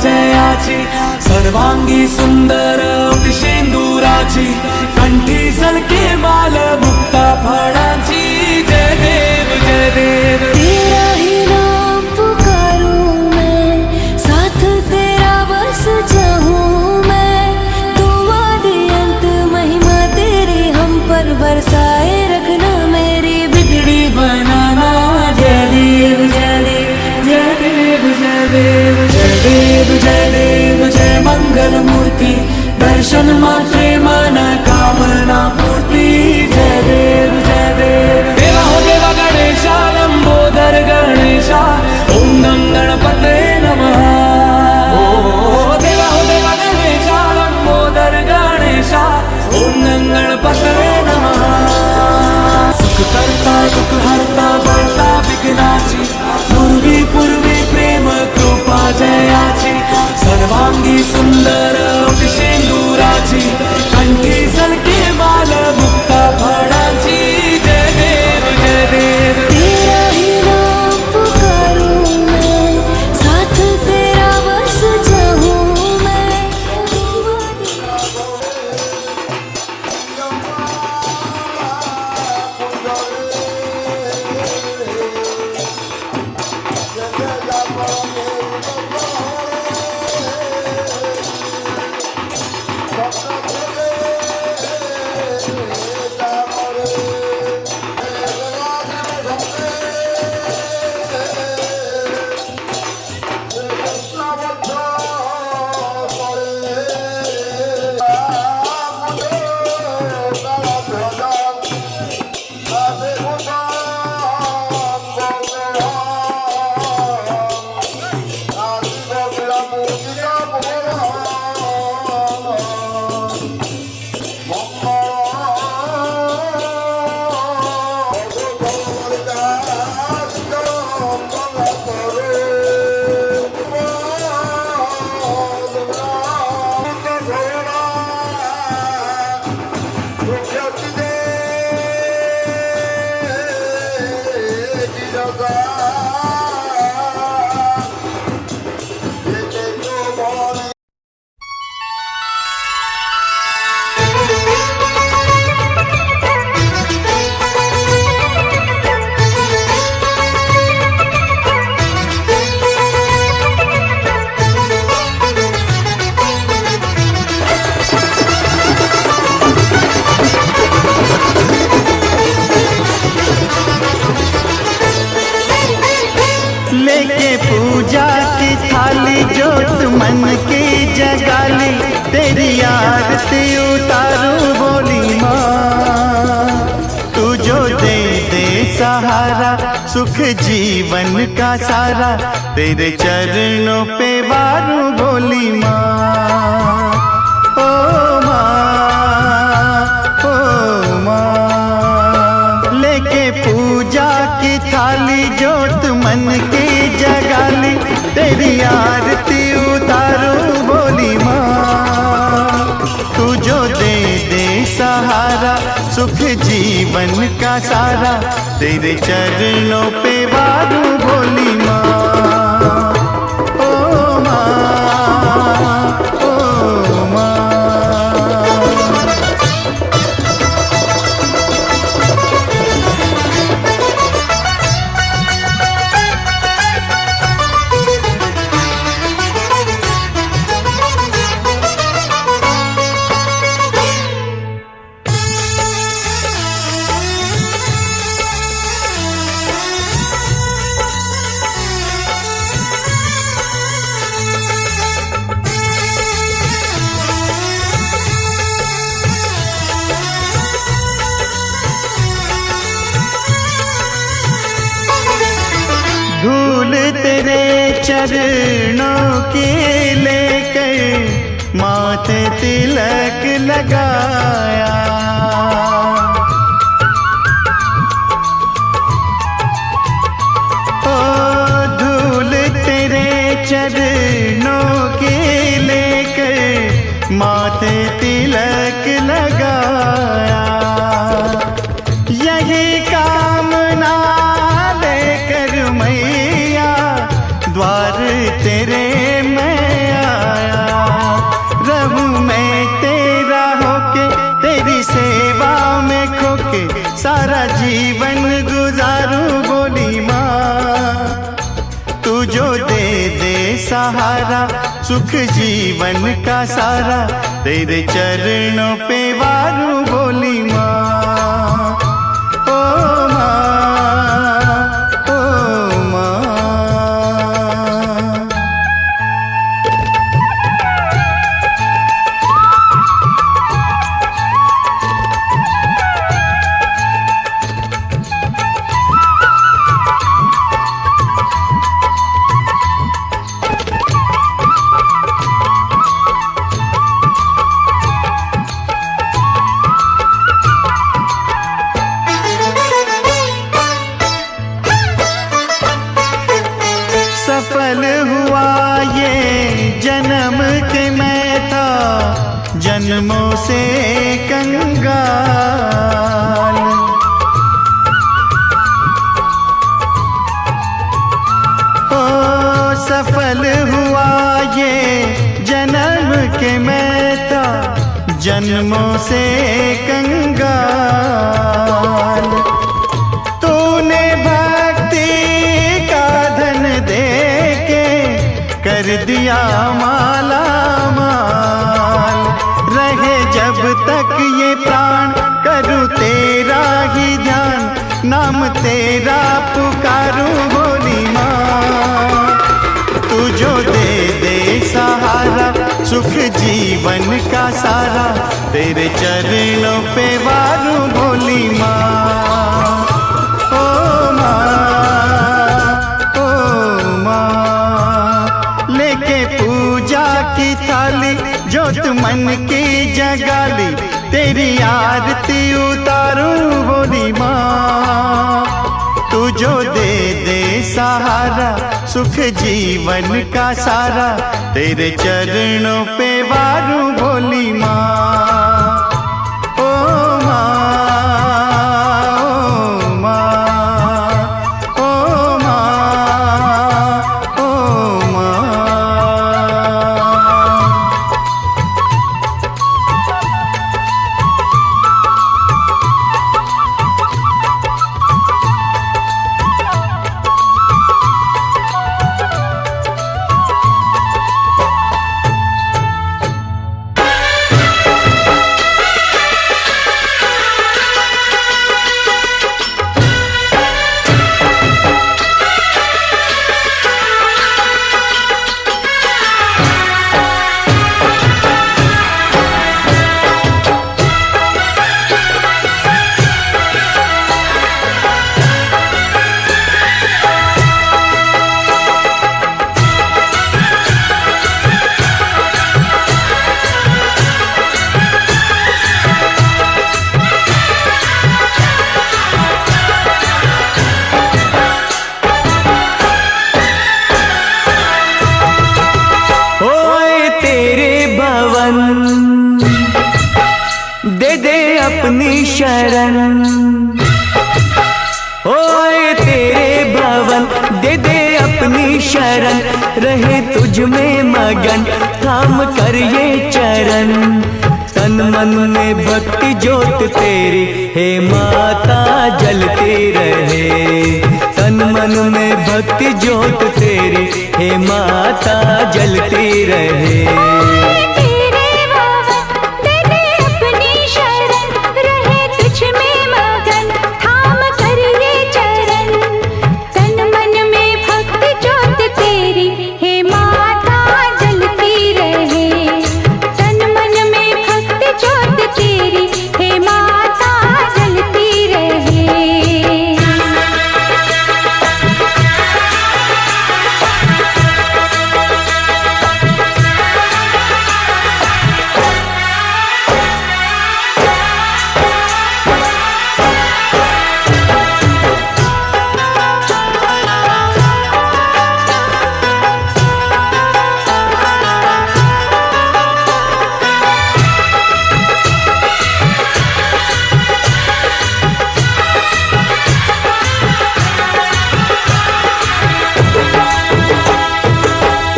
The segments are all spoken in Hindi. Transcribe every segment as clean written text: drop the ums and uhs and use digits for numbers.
जयाची सर्वांगी सुंदर शेंदुराची कंठी सलके माल मुक्ता फळाची जय देव जय देव। तेरा ही नाम पुकारूं मैं, साथ तेरा बस जाऊं मैं। तू आदि अंत महिमा तेरी हम पर बरसाए रखना, मेरी बिगड़ी बनाना। जय देव जय देव जय देव जय देव जय देव जय देव जय मंगल मूर्ति, दर्शन मात्रे मन कामना पूर्ति। जय देव जय देव। देवा हो देवा गणेशा लंबोदर गणेशा, ओम गं गणपते नमः। ओ देवा हो देवा गणेशा लंबोदर गणेशा, ओम गं गणपते नमः। सुख करता दुख हरता बळता विघ्नाची, पूर्वी पूर्वी प्रेम कृपा जयाची सर्वांगी सुंदर शेंदुराची कंठी सलके माल मुक्ता फळाची। जय देव जय देव। तेरा ही नाम पुकारूं मैं, साथ तेरा बस जाऊं मैं। लेके पूजा की थाली जोत मन की जगाली, तेरी आरती उतारूं बोली माँ। तू जो दे दे सहारा सुख जीवन का सारा, तेरे चरणों पे वारूं बोली माँ। ओ माँ ओ माँ। लेके पूजा की थाली जोत मन की जगाली, तेरी आरती उतारूं बोली माँ। तू जो दे दे सहारा सुख जीवन का सारा, तेरे चरणों पे वारूं बोली माँ। ओ माँ ओ माँ। धूल तेरे चरणों की लेकर माथे तिलक लगाया। ओ धूल तेरे चरणों की लेकर माथे तिलक लगाया। यही कामना लेकर मैया द्वार तेरे मैं तू जो दे दे सहारा, सुख जीवन का सारा, तेरे चरणों पे वारूं बोली माँ, ओ माँ, ओ माँ। सफल हुआ ये जन्म के मैं था, जन्मों से कंगाल। ओ सफल हुआ ये जन्म के मैं था, जन्मों से कंगाल। तूने भक्ति का धन दे के कर दिया माला माल, रहे जब तक ये प्राण करूँ तेरा ही ध्यान, नाम तेरा पुकारूं भोली माँ। तू जो दे दे सहारा, सुख जीवन का सारा, तेरे चरणों पे वारूं भोली माँ, ओ माँ, ओ माँ। लेके पूजा की थाली, जोत मन की जगाली, तेरी आरती उतारूं भोली माँ। तू जो दे दे सहारा, सुख जीवन का सारा, तेरे चरणों पे वारूं भोली माँ, ओ माँ, ओ माँ, ओ माँ, ओ माँ। दे दे अपनी शरण, ओए तेरे भवन दे दे अपनी शरण, रहे तुझ में मगन थाम कर ये चरण। तन मन में भक्ति ज्योत तेरी हे माता जलती रहे, तन मन में भक्ति ज्योत तेरी हे माता जलती रहे।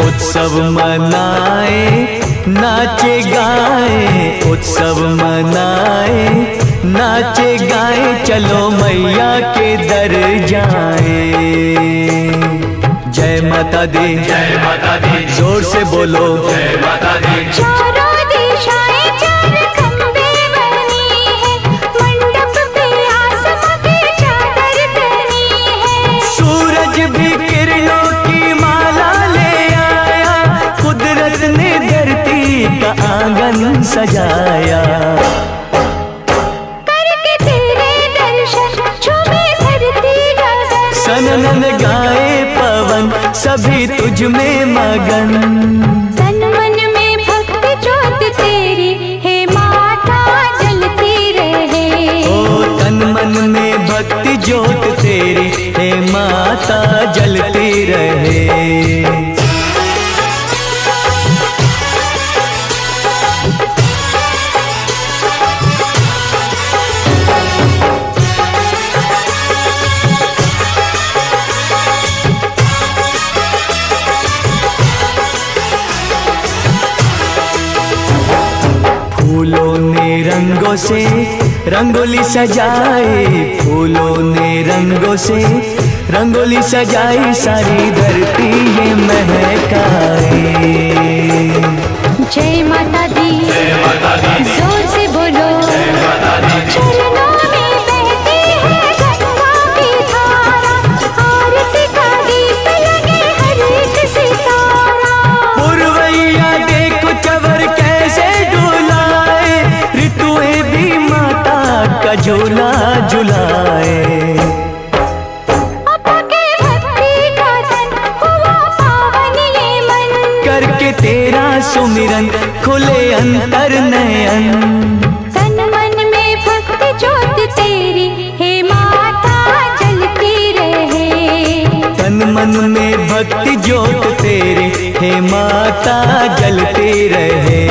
उत्सव मनाए नाचे गाए, उत्सव मनाए नाचे गाए, चलो मैया के दर जाए। जय माता दी, जय माता दी, जोर से बोलो जय माता दी। चारों दिशाएं चार खंबे बनी है, मंडप पे आसमां की चादर तनी है। सूरज भी किरणों की माला ले आया, कुदरत ने धरती का आंगन सजाया। करके तेरे दर्शन झूमे धरती गगन, सनन गाए पवन सभी तुझ में मगन। तन मन में भक्ति ज्योत तेरी हे माता जलती रहे। ओ तन मन में भक्ति ज्योत तेरी हे माता जलती रहे। फूलों ने रंगों से रंगोली सजाई, फूलों ने रंगों से रंगोली सजाई, सारी धरती ये महकाए। जय माता दी, जय माता दी, जोर से बोलो जय माता दी। चरणों में बहती है गंगा की धारा, आरती का दीप लगे हर एक सितारा। पुरवैया देखो चवर कैसे डुलाए, ऋतुएं भी माता का झूला झुलाए। अपा के भक्ति का तन हुआ पावन ये मन, करके तेरा सुमिरन खुले अंतर नयन। तन मन में भक्ति ज्योत तेरी हे माता जलती रहे। तन मन में भक्ति ज्योत तेरी हे माता जलती रहे।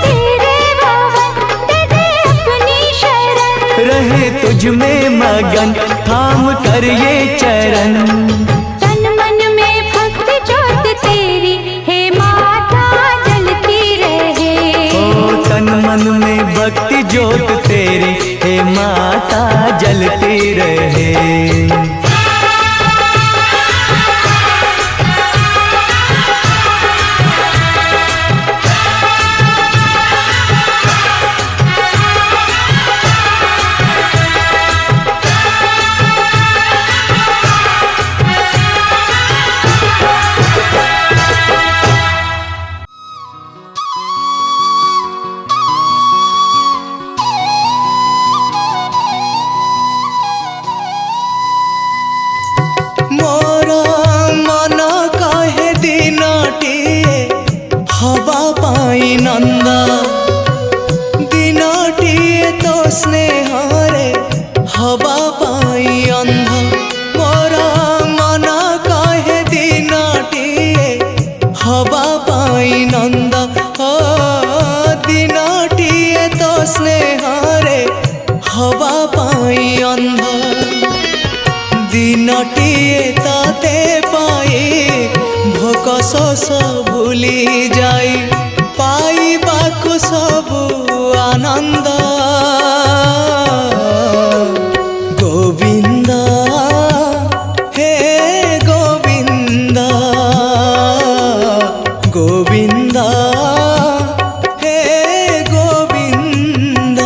तेरे भवन दे दे अपनी शरण, रहे तुझ में मगन थाम कर ये चरण। तन मन में भक्ति ज्योत तेरी हे माता जलती रहे। ओ तन मन में भक्ति ज्योत तेरी हे माता जलती रहे। मोरा मन कहे दिनटिए हवा पाई नंदा, दिनटिए तो स्नेहरे हवा पाई अंध। मोरा मन कहे दिनटिए हवा पाई नंदा, ओ दिनटिए तो स्नेहरे हवा पाई अंध। दिनटिए ताते पाई भोक शोष भूली जाई, पाइबाकु सबु आनंद। गोविंद हे गोविंद, गोविंद हे गोविंद।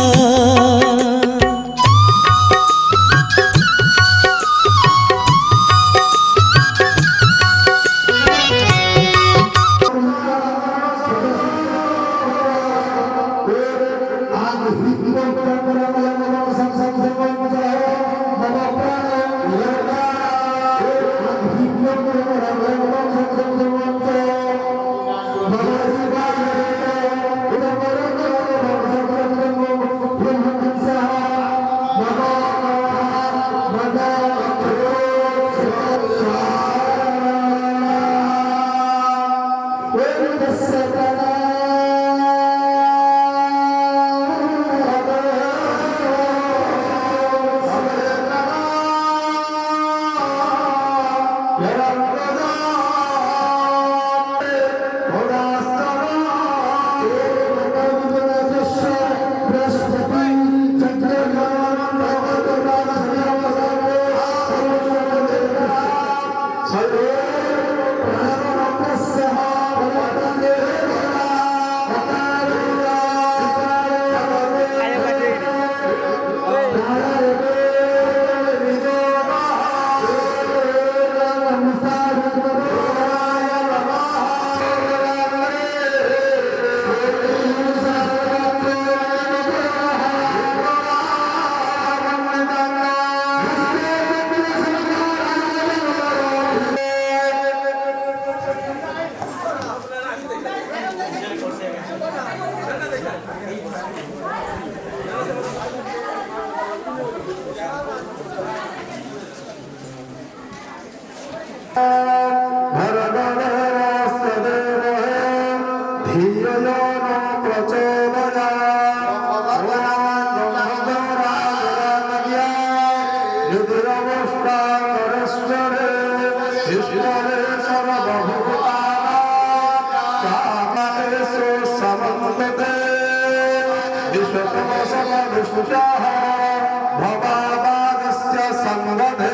भवागस्य संवदे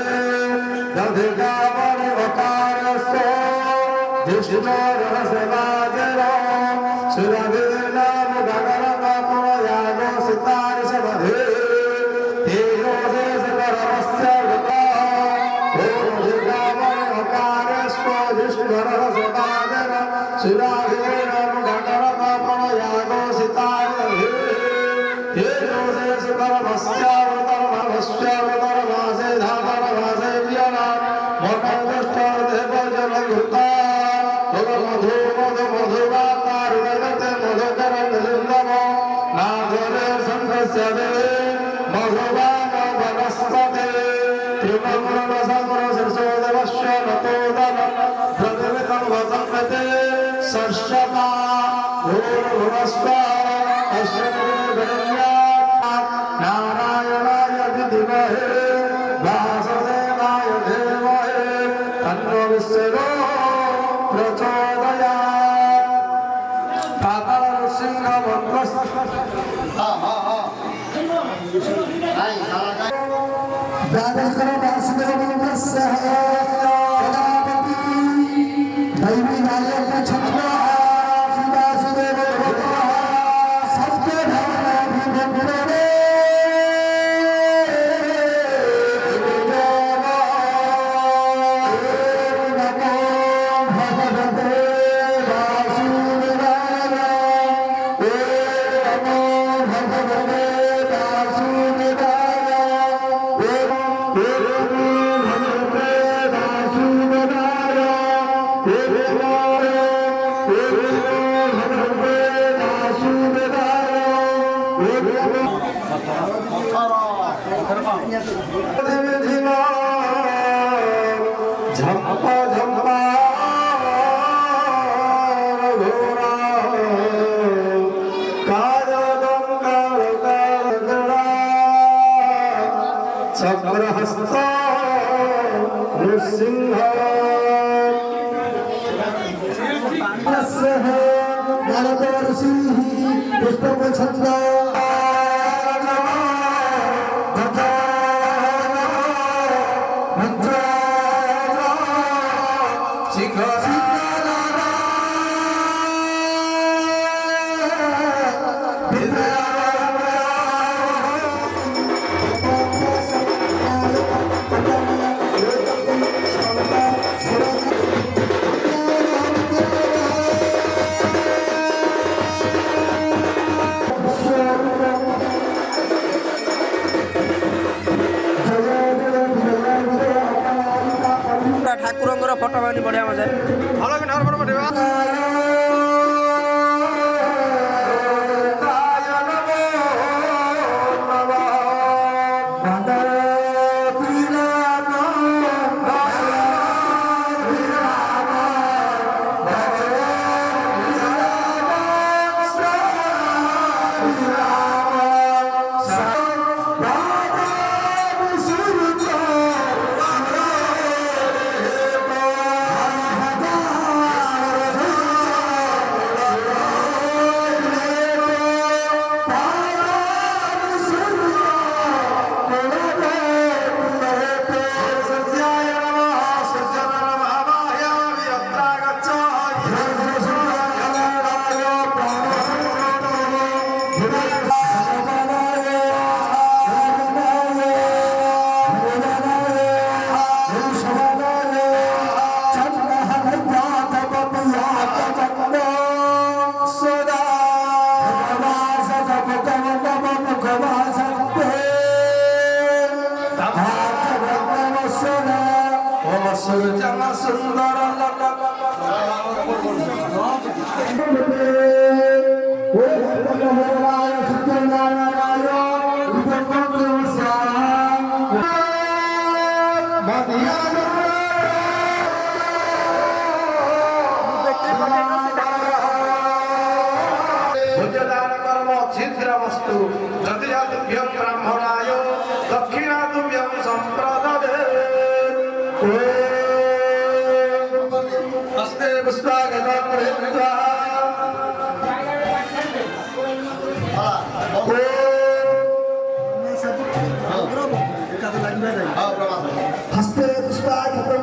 दधिकावरवकारस्तो जिष्णोरसवाजरो सुरवीर्णामुदगरकापुरयागो सितारिषवधे तेजोसे सकरवस्य वृता दधिकावरवकारस्तो जिष्णोरसवाजरो सुरवीर्णामुदगरकापुरयागो सितारिषवधे तेजोसे सकरवस्यावतरमवस्यावतरमासे धातरमासे प्रियना मोटदुष्टदेवजनघृता मधु मधु मधुवातारुणगते मधुकरन्दलिन्दम नागरे सङ्घस्य देवे मधुवान वनस्पते त्रिमङ्गलसमरसरसोदवश्य नतोदन प्रतिमितं वसङ्गते सर्षपा भूर्भुवस्व नारायणाय विद्महे वासुदेवाय धीमहि तन्नो विष्णुः प्रचोदयात्। पाताल सिंहमन्त्रस्य द्वादशकर वासुदेवमन्त्रस्य प्रजापति दैवी नायक छत्र वासुदेव झंपा झंपा घोरा कायदं करगड़ा चक्रहस्त नृसिंह पुष्पछंद ठाकुरଙ୍କର ଫଟୋ ମାନେ ବଢିଆ ମଜା ଭଲ କି ଠାକୁର ଫଟୋ ପଠେଇବା छिद्रमस्तु प्रतिजातुभ्यं ब्राह्मणाय दक्षिणातुभ्यं सम्प्रददे हस्ते पुष्पागतं प्रेत्वा हस्ते पुष्पागतं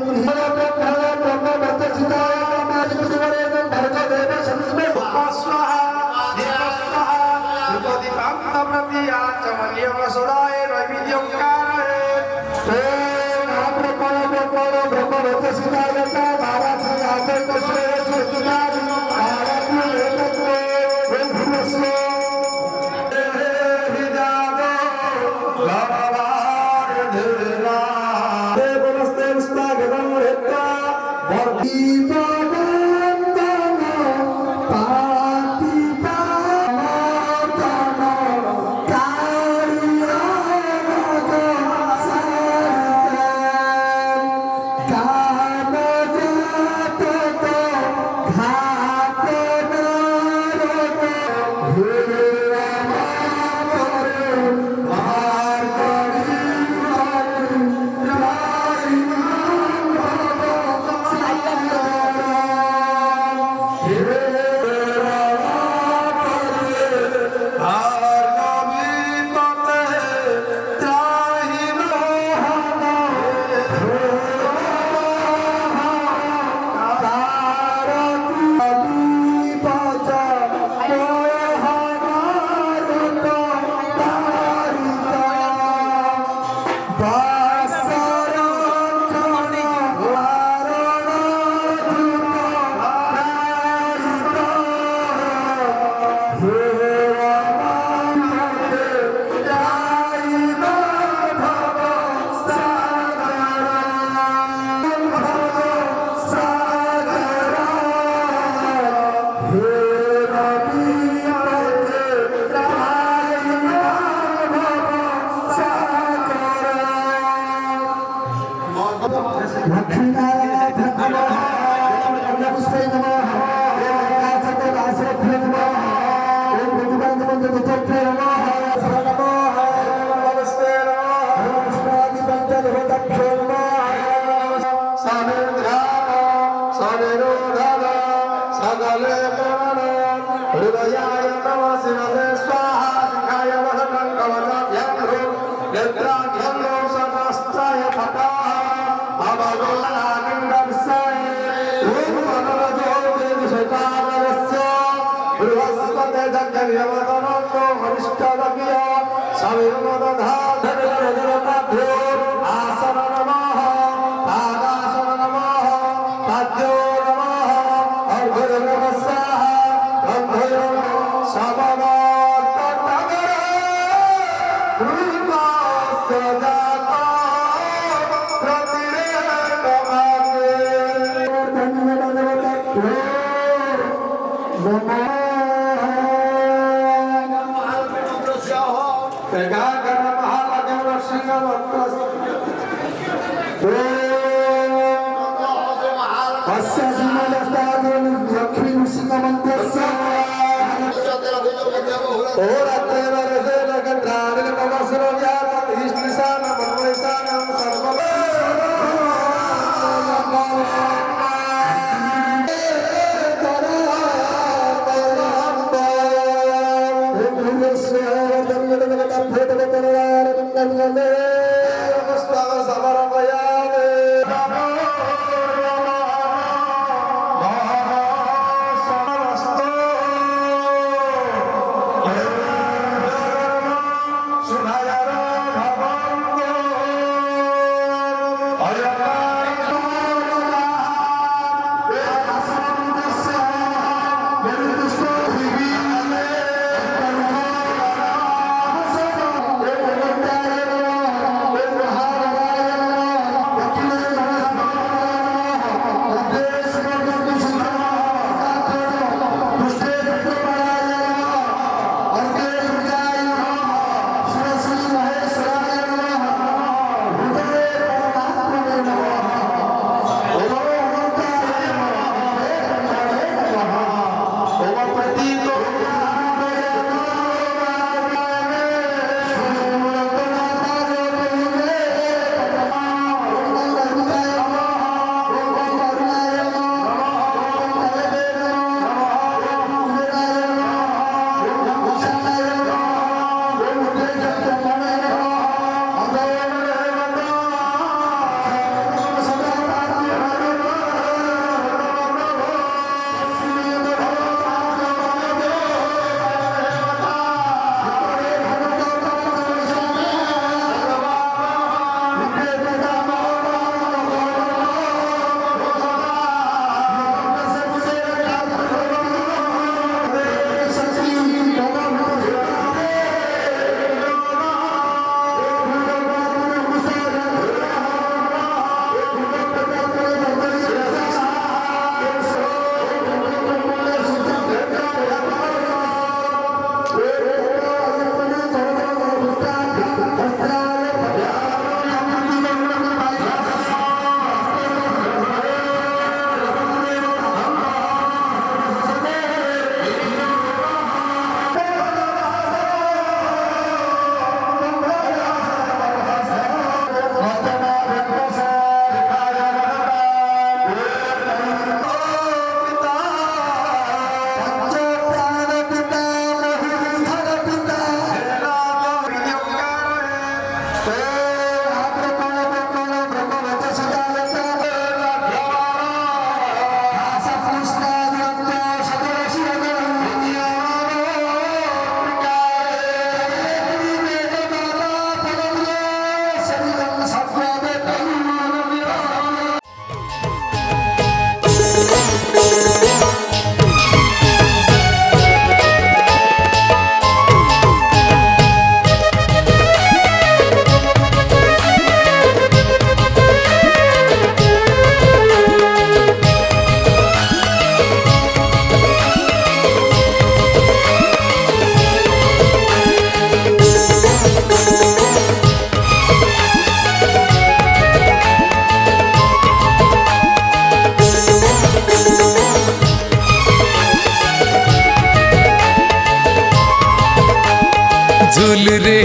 झूल रे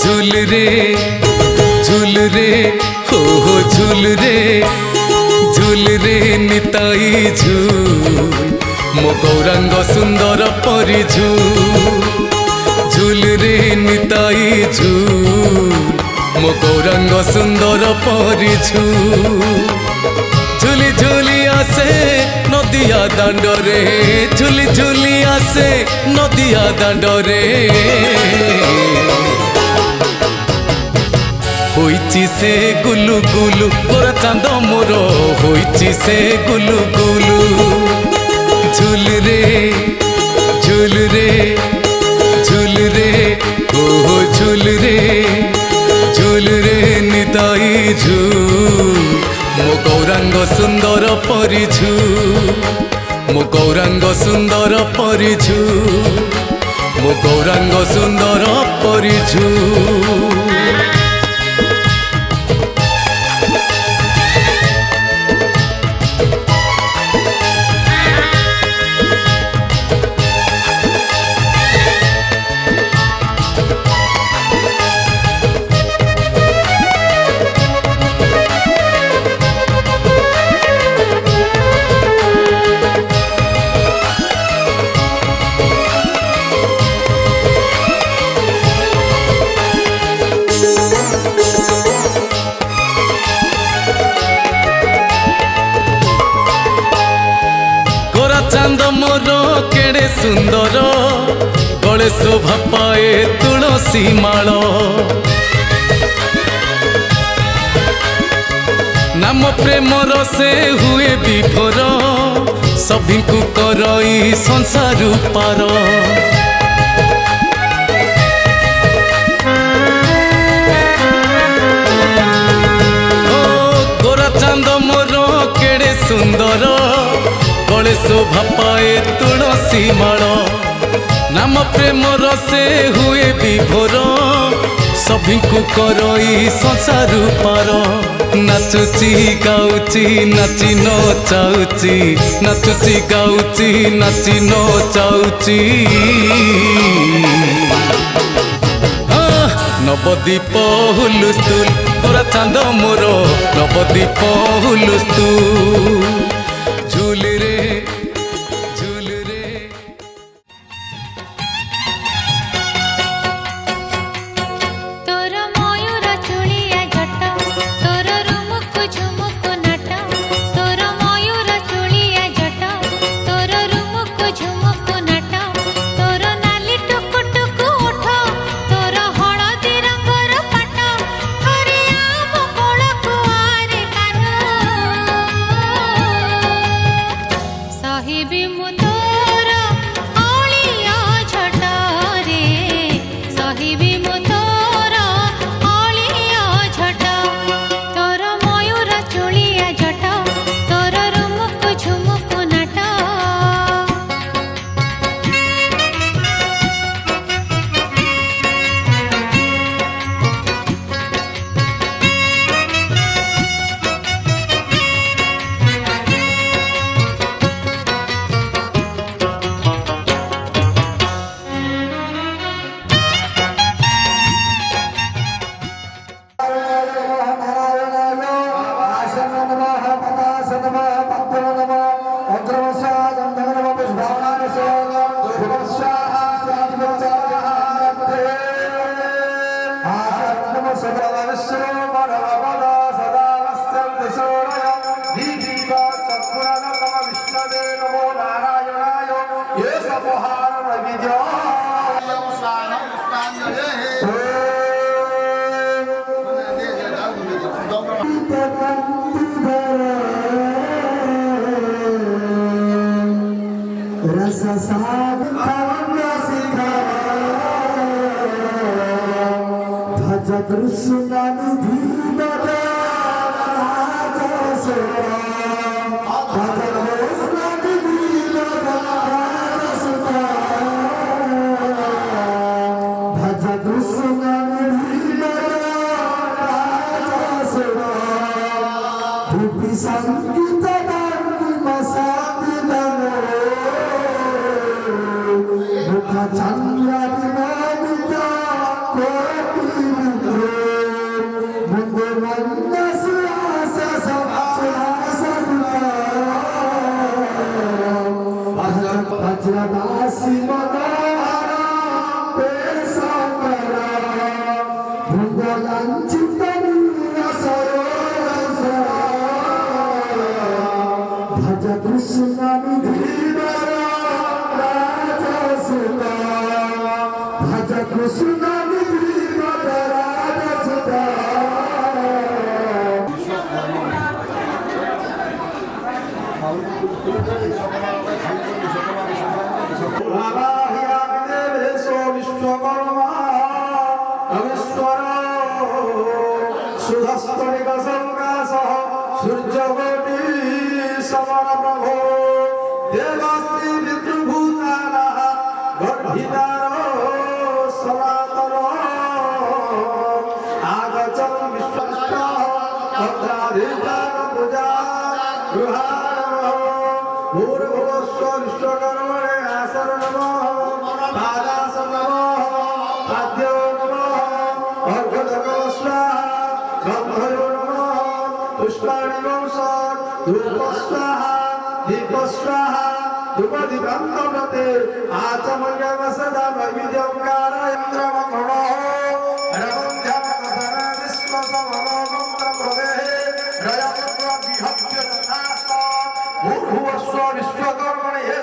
झूल रे झूल रे हो झूल रे निताई झूल मो गौरांग सुंदर परी झूल रे निताई झूल मो गौरांग सुंदर परी झूली झूली आसे नदिया दांडरे झूली झूली आसे नदिया दांडरे होइची से गुलु गुलु गोरा चांद मोर होइची से गुलु गुलु झूल रे झूल रे झूल रे ओ झूल रे निताई झूल मो गौरांग सुंदर परी मो गौरांग सुंदर परी मो गौरांग सुंदर परी चांद मोर केड़े सुंदर गले शोभा पाए तुलसी माल नाम प्रेमर से हुए विभोर सभी को करई संसार पार गोरा चांद मोर केड़े सुंदर गले शोभा पाए तुलसी माल नाम प्रेमर से हुए विभोर सभी को करई संसार पार नाचुची गाउची नाची नचाउची नाचुची गाउची नाची नचाउची नवदीप हुलुस्तुल गोरा चांद मोर नवदीप हुलुस्तुल झूल रे झूल रे तोर मयूर चुलिया जट तोर रुमुकु झुमुकु नाट तोर मयूर चुलिया जट तोर रुमुकु झुमुकु नाट तोर नाली टुकु टुकु उठ तोर हळदी रंगर पाट हरे आम कोळकु आरे कानु साहिबी मु तोर अलिया झटरे साहिबी मु तोर अलिया झट तोर मयूर चुलिया जट तोर रुमुकु झुमुकु नाट Chandra दासी मनोहरा पेशकरा भुवलांचित भज कृष्ण निधीवर राजसुता भज कृष्ण निधीवर राजसुता विश्वकर्मा अविश्वर सुधस्तनिक संकाश सूर्यकोटि समरप्रभो देवास्ति पितृभूतानाः गर्भितारो सनातन आगतं विश्वष्टः भद्राधिकार पूजा गृहाणः भूर्भुवस्व विश्वकर्मणे आसनं नमः पादासनं नमः आद्यो नमः अर्घ्यदको स्वाहा गन्धयो नमः पुष्पाणि वंशत् धूप स्वाहा दीप स्वाहा धूपदीपन्तमते आचमन्यवसदा नैवेद्यं कारयन्द्रमकणो रवं ध्यानकथना विश्वसमनोमन्त्रप्रदेः रयपुत्रविहत्यनाश भूर्भुवस्व विश्वकर्मणे हे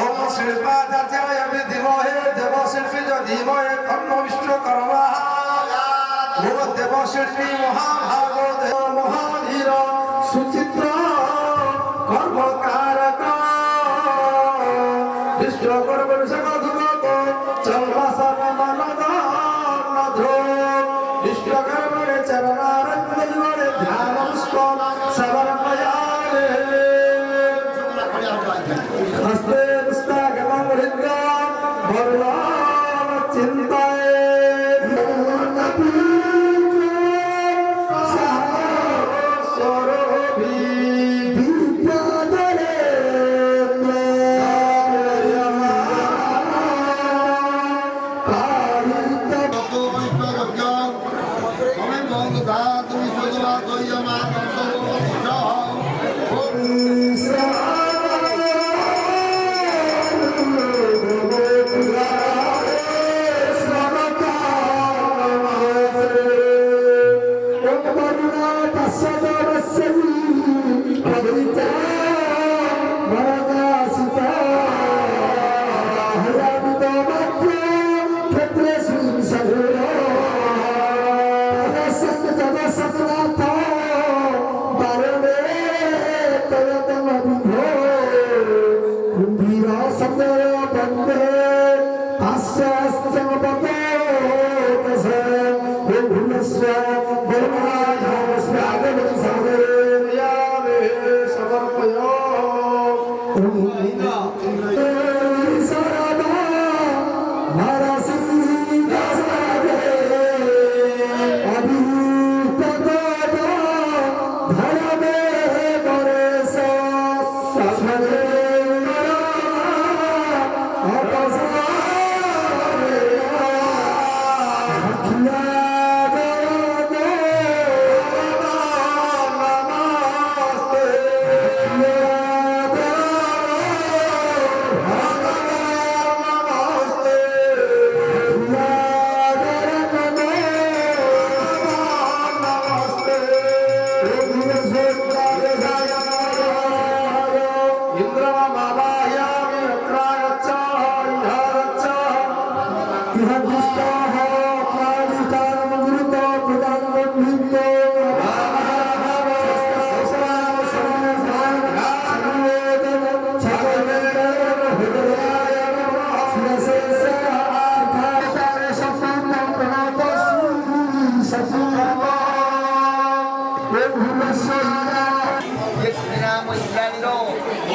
ओम शिल्पाचार्याय विद्महे देवशिल्पी च धीमहि तन्नो विश्वकर्मः ओम देवशिल्पी महाभागो देव महाधीर सुचित्र कर्मकारक विश्वकर्म विषगधुमक चर्मसर्वमनद नध्रो विश्वकर्मणे चरणारविन्दे ध्यानपुष्प समर्पयामि हस्ते पुस्तकं हृद्यां भगवान् चिन्तयेत् स्वरोभि विद्याधरे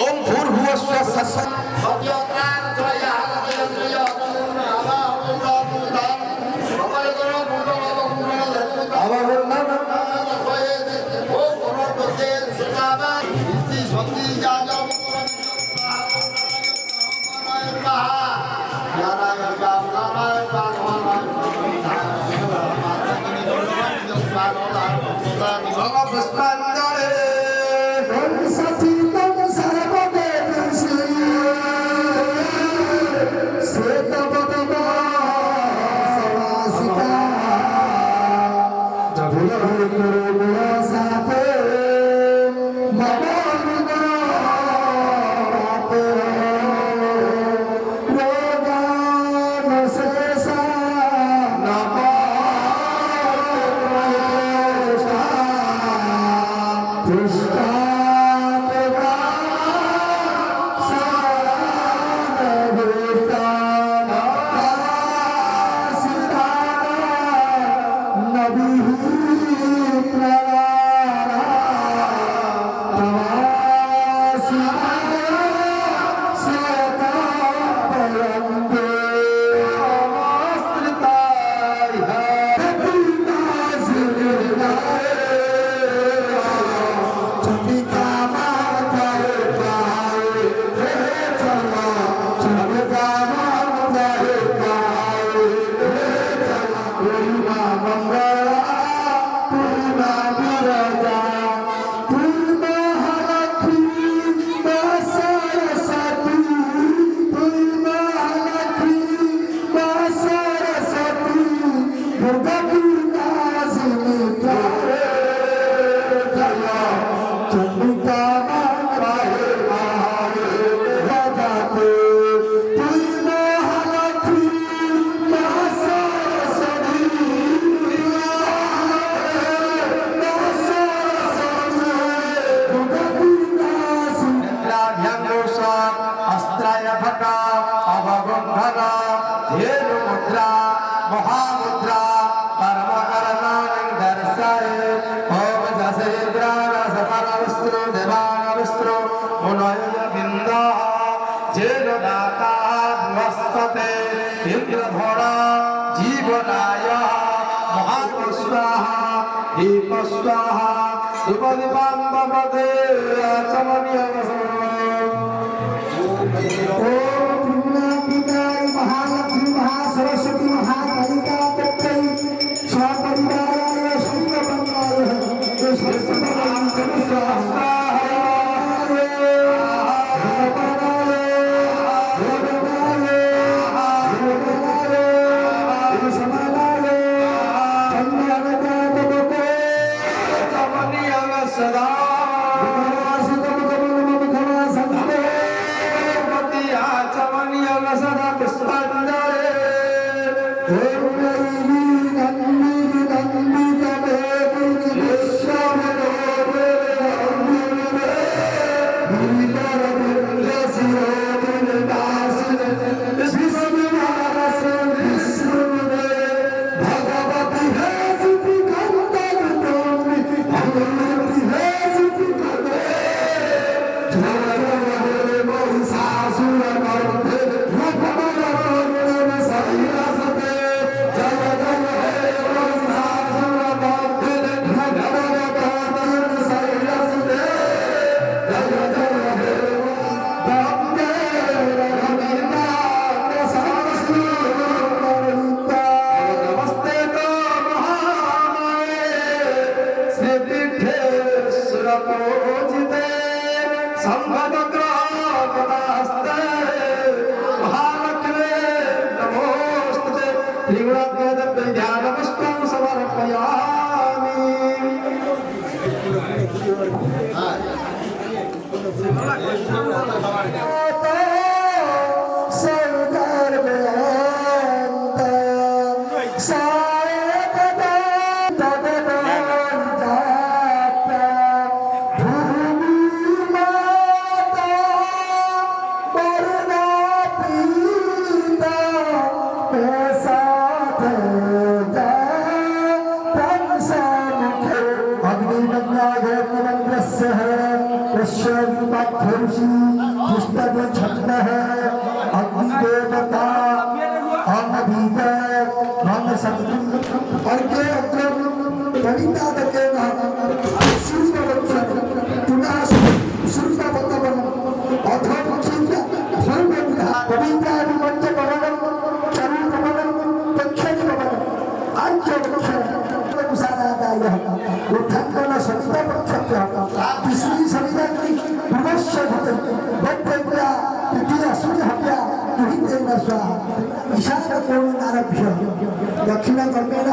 ओम भूर्भुवस्व पुष्पांजलि महामुद्रा परम करणानं दर्शय ओम जसेन्द्रान सकलवस्त्रु देवानवस्त्रु मुनयबिंदा जेन दाता वस्तते इंद्रधरा जीवनाय महापुष्पाहा दीपस्वाहा धूपदीपांबपदे आचमनीयवसो महालक्ष्मी महासरस्वती महाकालिका तत्रै स्वपरिवाराय संगपन्नाय सदा सदा पुष्पांजलि दक्षिण कर्मेण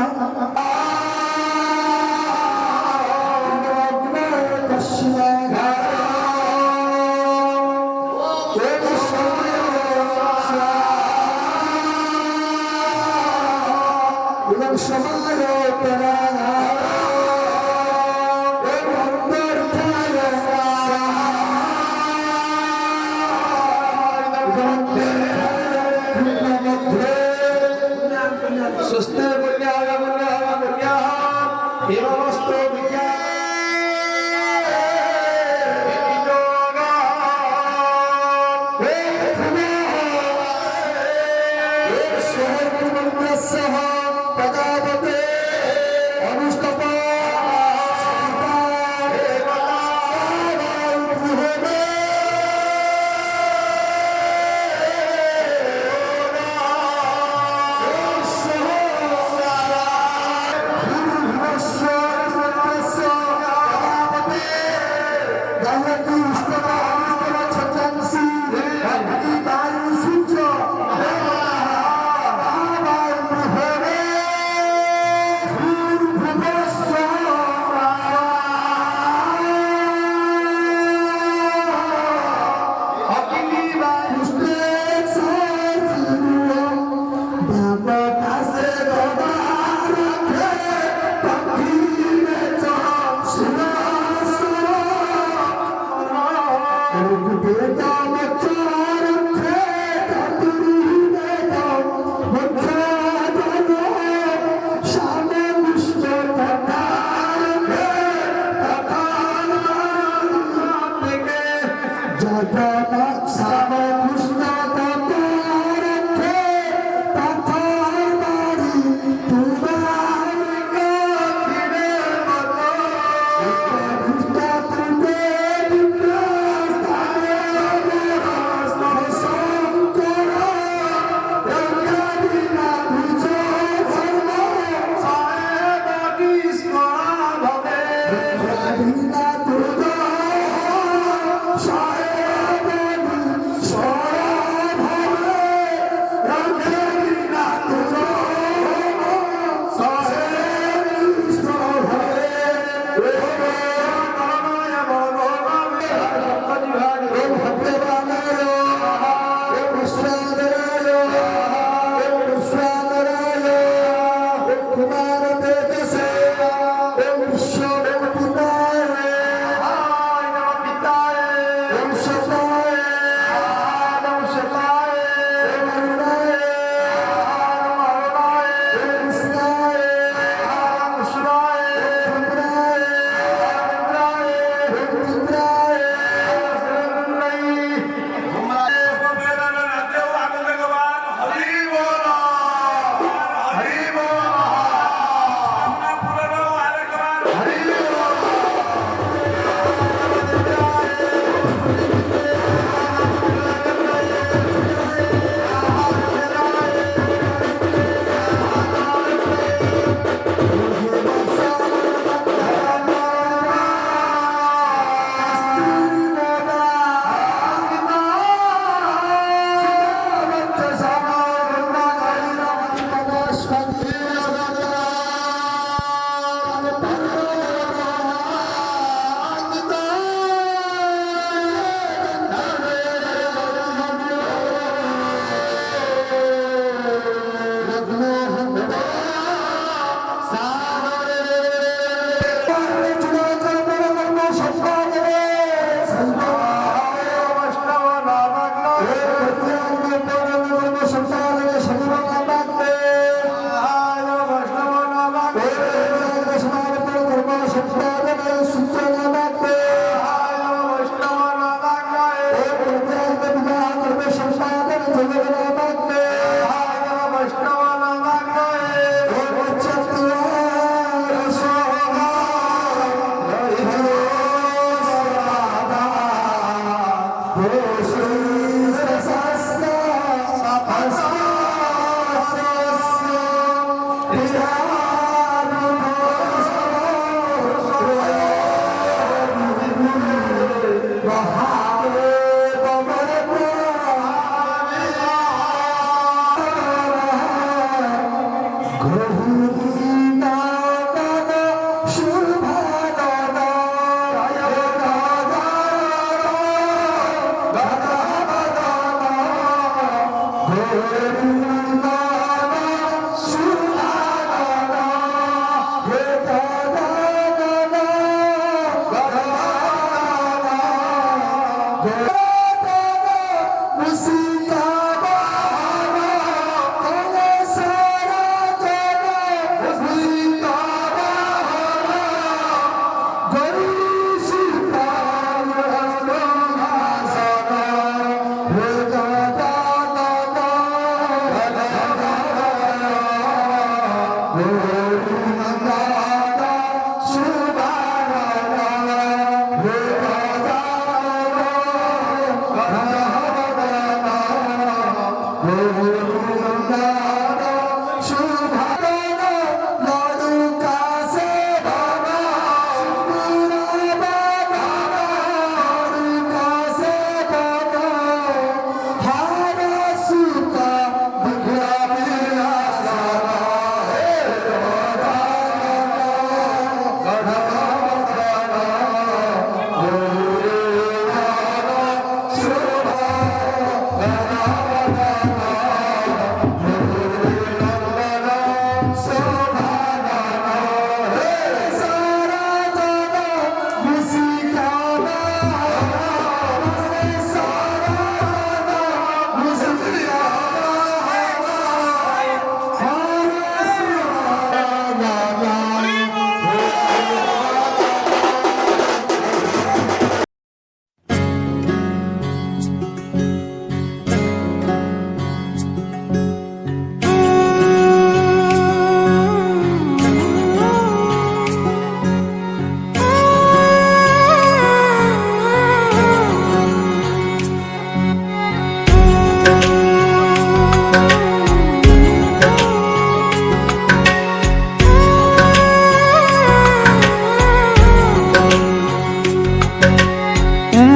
बेटा बच्चा रखे चतुरी बेटा बच्चा जानो श्याम विष्णु पठार जगन्नाथ श्याम कृष्ण पठार पठार मारी तुम्हारे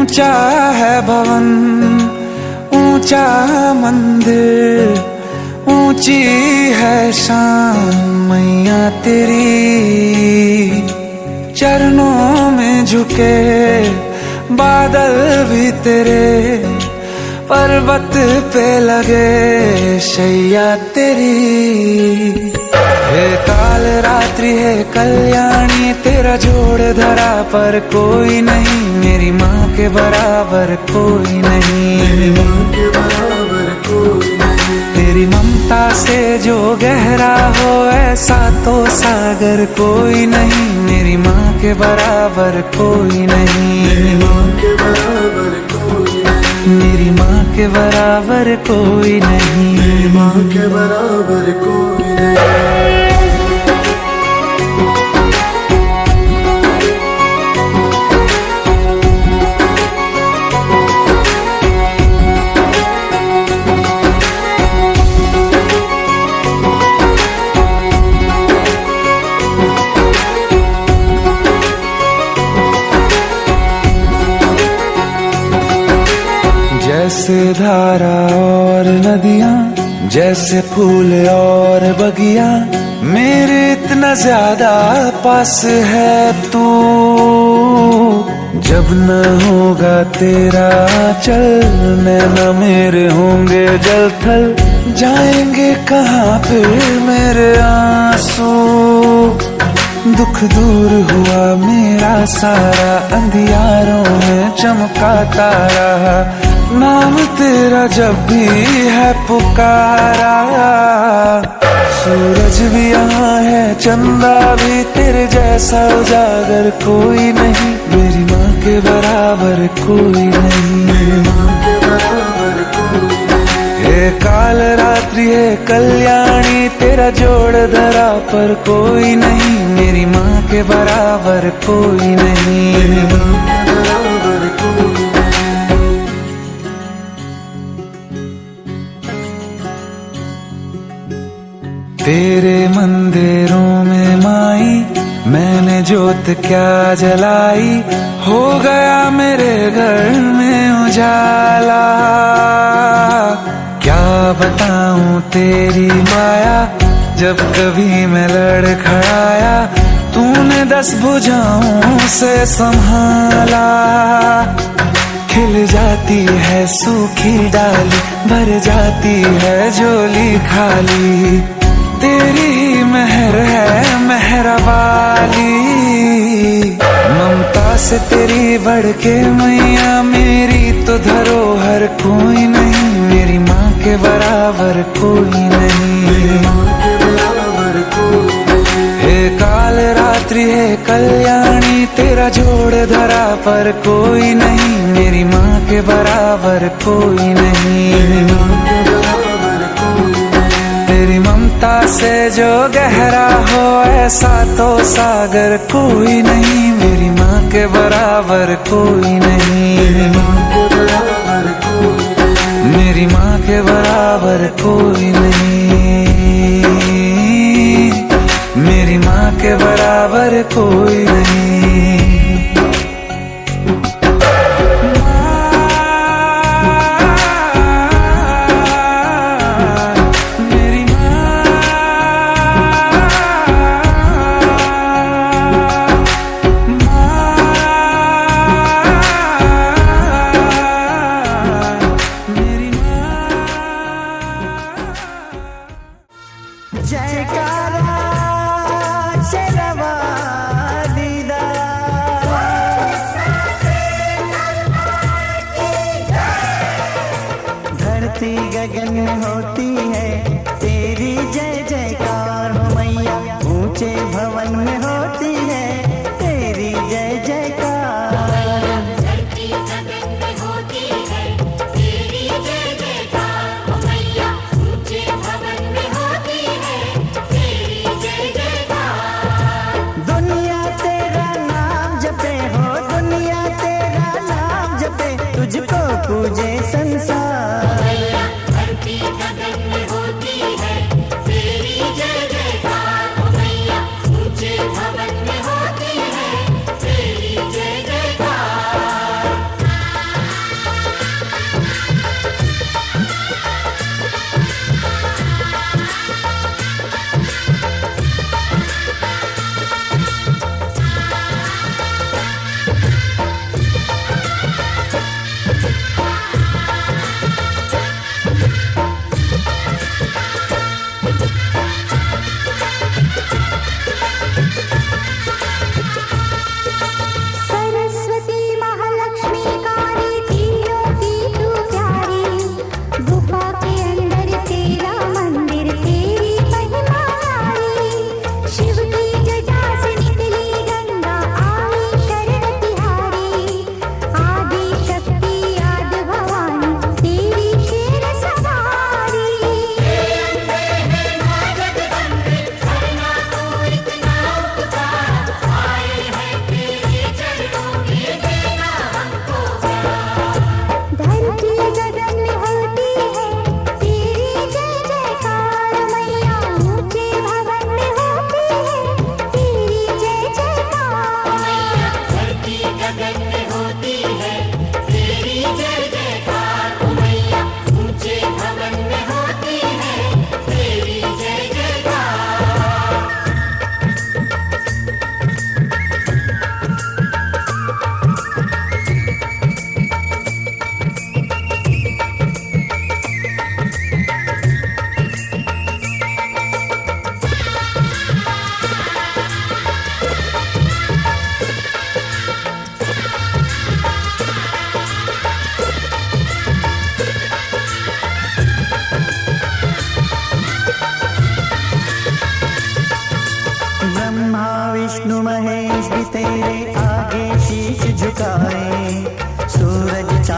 ऊंचा है भवन, ऊंचा मंदिर, ऊंची है शान मैया तेरी। चरणों में झुके बादल भी तेरे, पर्वत पे लगे शैया तेरी। हे काल रात्रि है कल्याणी, तेरा जोड़ धरा पर कोई नहीं, मेरी माँ के बराबर कोई नहीं। तेरी ममता से जो गहरा हो ऐसा तो सागर कोई नहीं, मेरी माँ के बराबर कोई नहीं। मेरी माँ के बराबर कोई नहीं, मेरी माँ के बराबर कोई नहीं। जैसे धारा और नदियाँ, जैसे फूल और बगिया, मेरे इतना ज्यादा पास है तू। जब न होगा तेरा चल, नैना मेरे होंगे जल थल, जाएंगे कहाँ पे मेरे आंसू। दुख दूर हुआ मेरा सारा, अंधियारों में चमका तारा, नाम तेरा जब भी है पुकारा। सूरज भी यहाँ है, चंदा भी, तेरे जैसा उजागर कोई नहीं, मेरी माँ के बराबर कोई नहीं। मेरी माँ के बराबर कोई नहीं। हे काल रात्रि है कल्याणी, तेरा जोड़ धरा पर कोई नहीं, मेरी माँ के बराबर कोई नहीं। मेरी माँ के बराबर कोई नहीं। तेरे मंदिरों में माई मैंने जोत क्या जलाई, हो गया मेरे घर में उजाला। क्या बताऊं तेरी माया, जब कभी मैं लड़खड़ाया, तूने 10 भुजाओं से संभाला। खिल जाती है सूखी डाली, भर जाती है झोली खाली, तेरी ही मेहर है मेहर वाली। ममता से तेरी बढ़ के मैया, मेरी तो धरोहर कोई नहीं, मेरी माँ के बराबर कोई नहीं। मेरी माँ के बराबर कोई नहीं। हे काल रात्रि है कल्याणी, तेरा जोड़ धरा पर कोई नहीं, मेरी माँ के बराबर कोई नहीं। मेरी माँ के बराबर कोई नहीं। तेरी ममता से जो गहरा हो ऐसा तो सागर कोई नहीं, मेरी माँ के बराबर कोई नहीं। मेरी माँ के बराबर कोई नहीं। मेरी माँ के बराबर कोई नहीं। मेरी माँ के बराबर कोई नहीं। गगन में होती है तेरी जय जयकार हो मैया, ऊंचे भवन में होती है तेरी जय जयकार। धरती गगन में होती है तेरी जय जयकार हो मैया, ऊंचे भवन में होती है तेरी जय जयकार। दुनिया तेरा नाम जपे हो, दुनिया तेरा नाम जपे, तुझको पूजे संसार। गगन में होती है तेरी जय जयकार हो मैया, ऊंचे भवन में होती है तेरी जय जयकार।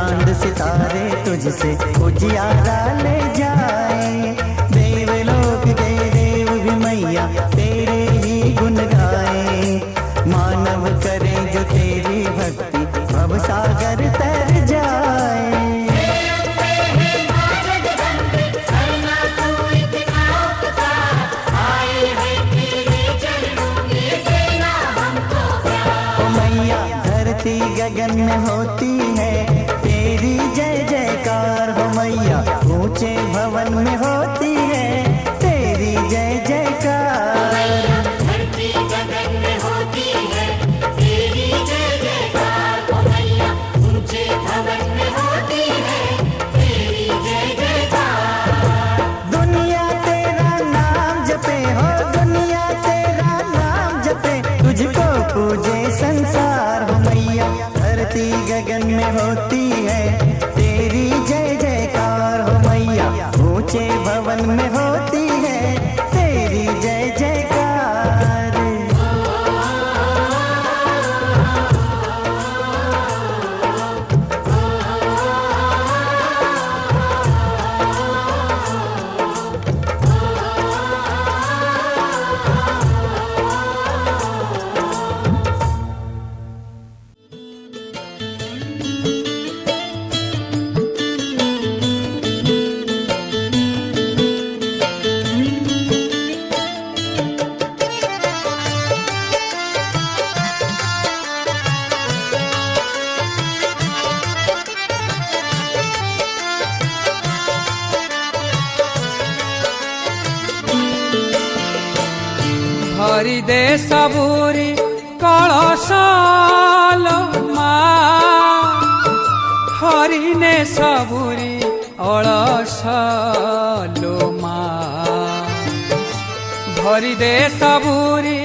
चांद सितारे तुझसे उजियारा ले जाए। देवलोक के देव भी मैया तेरे ही गुण गाए। मानव करे जो तेरी भक्ति भव सागर तर जाए। धरती गगन में होती है तेरी जय जयकार हो मैया। ऊंचे भवन में होती है तेरी जय जयकार। धरती गगन में होती है तेरी जय जयकार हो मैया। ऊंचे भवन में होती है तेरी जय जयकार। दुनिया तेरा नाम जपे हो, दुनिया तेरा नाम जपे, तुझको पूजे संसार हो मैया। धरती गगन में होती है तेरी जय जयकार हो मैया। ऊंचे भवन में होती है तेरी जय जयकार। हरि दे सबूरी कलशालो माँ। हरि ने सबूरी अलशालो माँ। भरी दे सबूरी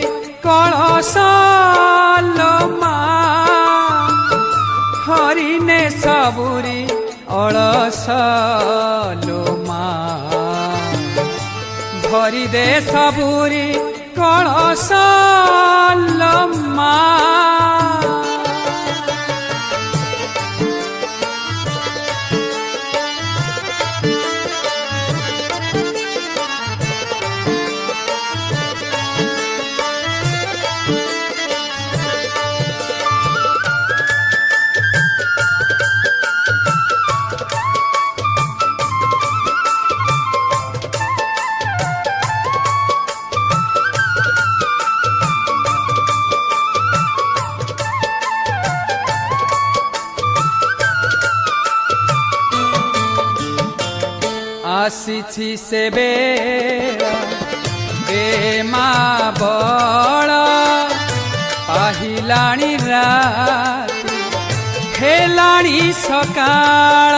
कलशालो माँ। हरि ने सबूरी अलशालो माँ। भरी दे सबूरी कलशालो माँ। आसीछि से बेरा ए माँ बड़ा। पाहिलाणी राति हेलाणी सकाळ।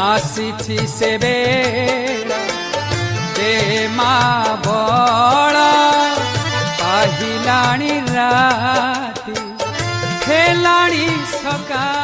आसीछि से बेरा ए माँ बड़ा। पाहिलाणी राति हेलाणी सकाळ।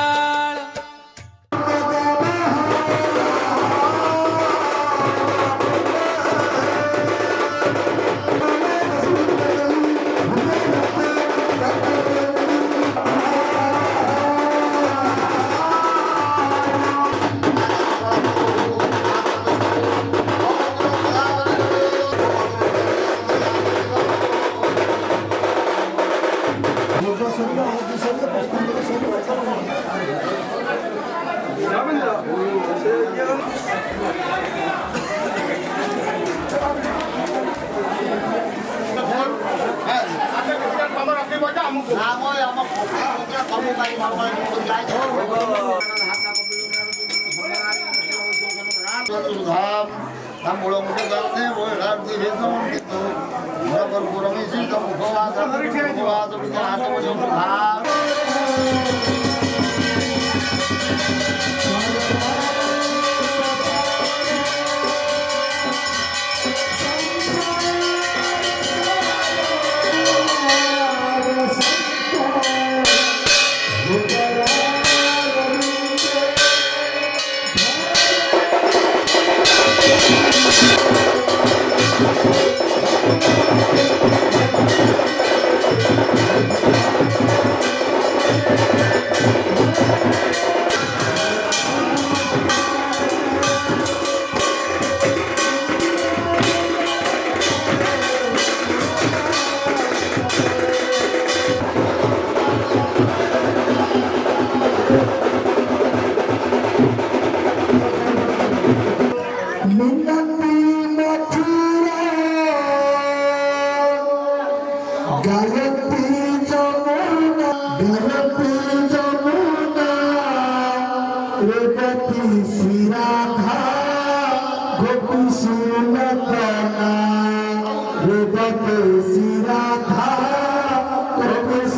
Thank you. मिनती Mathura Gayatri Jamuna Revati Shri Radha Gopi सुनतना Revati Shri Radha Gopi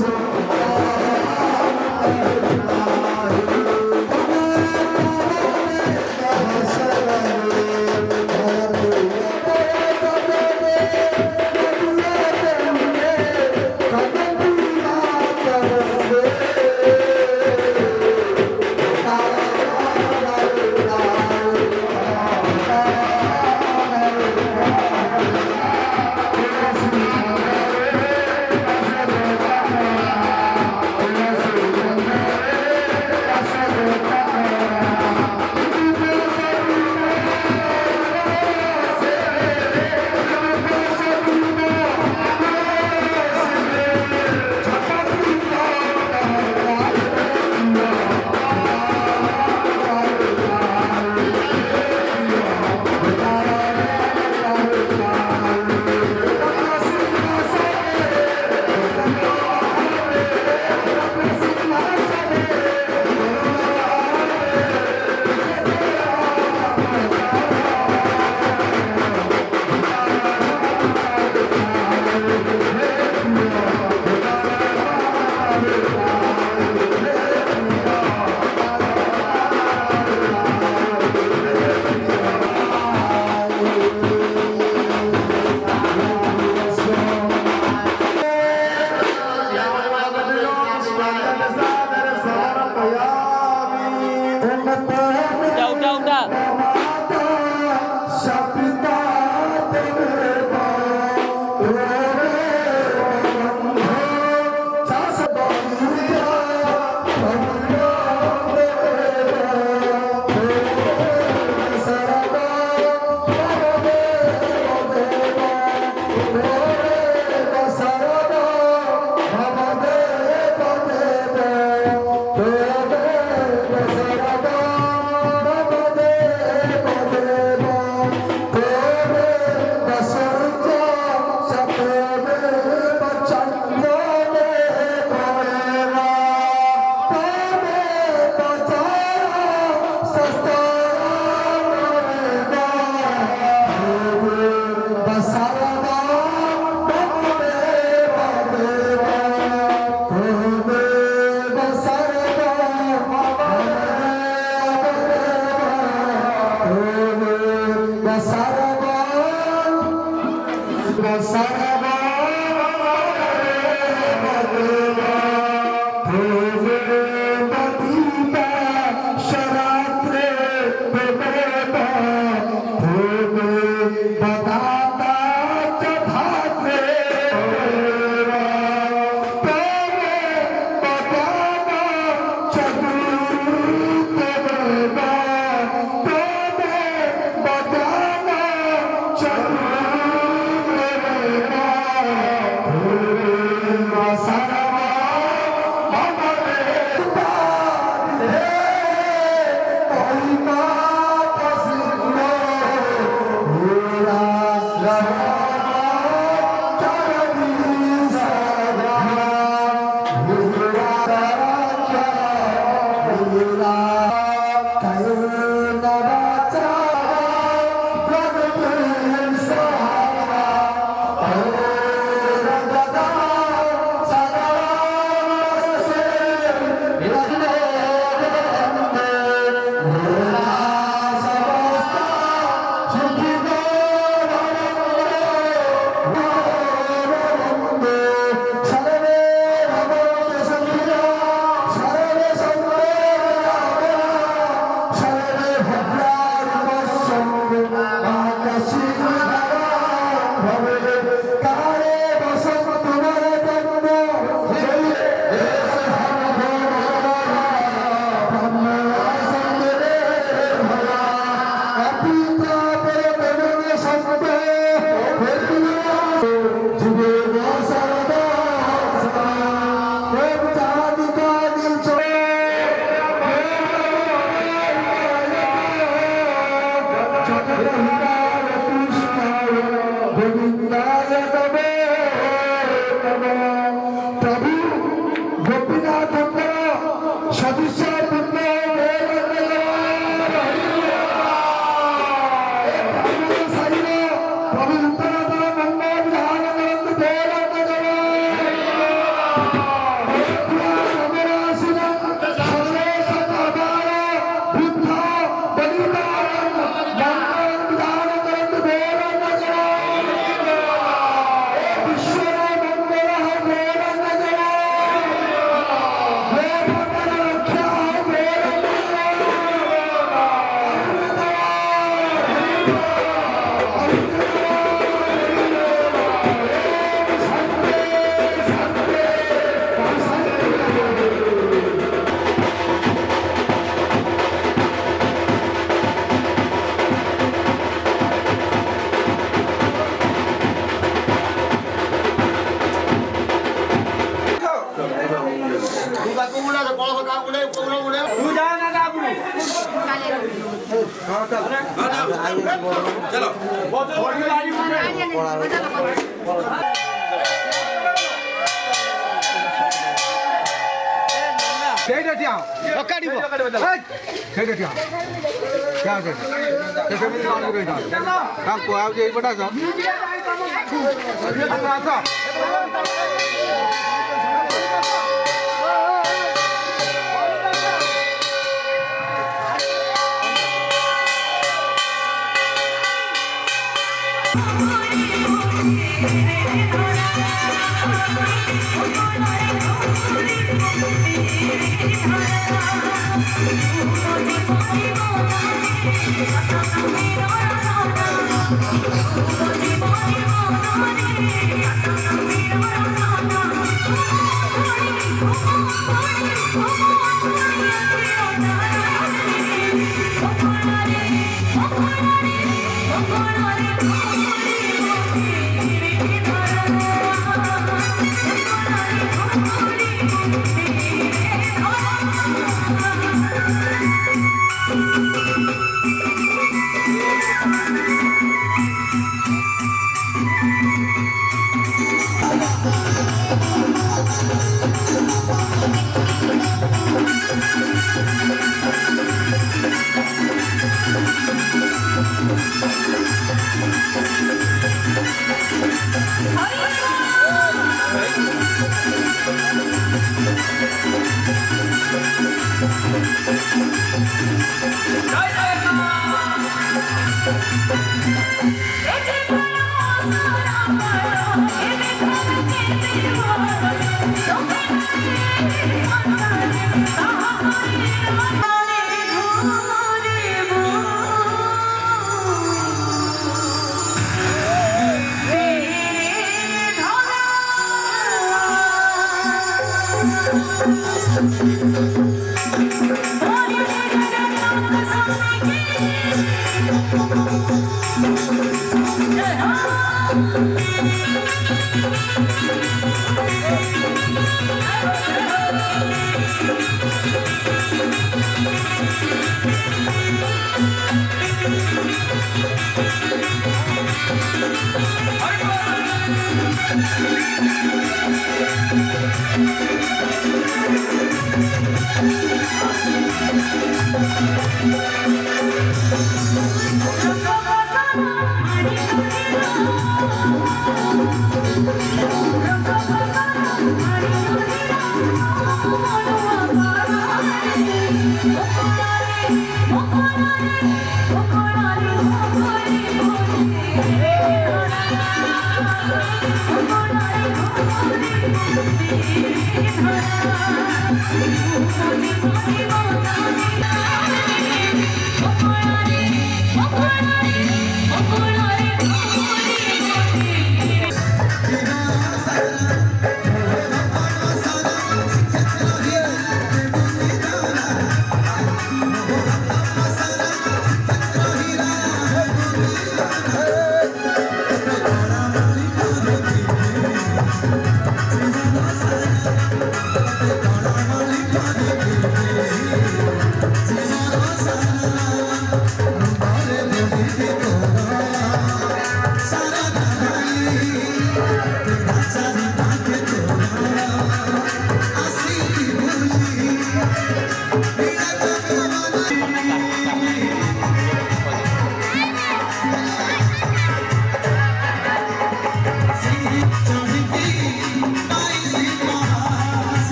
Oh,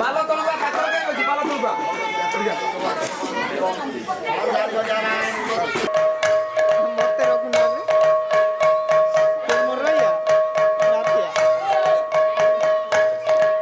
পালা তুলবা কাতর কে পালা তুলবা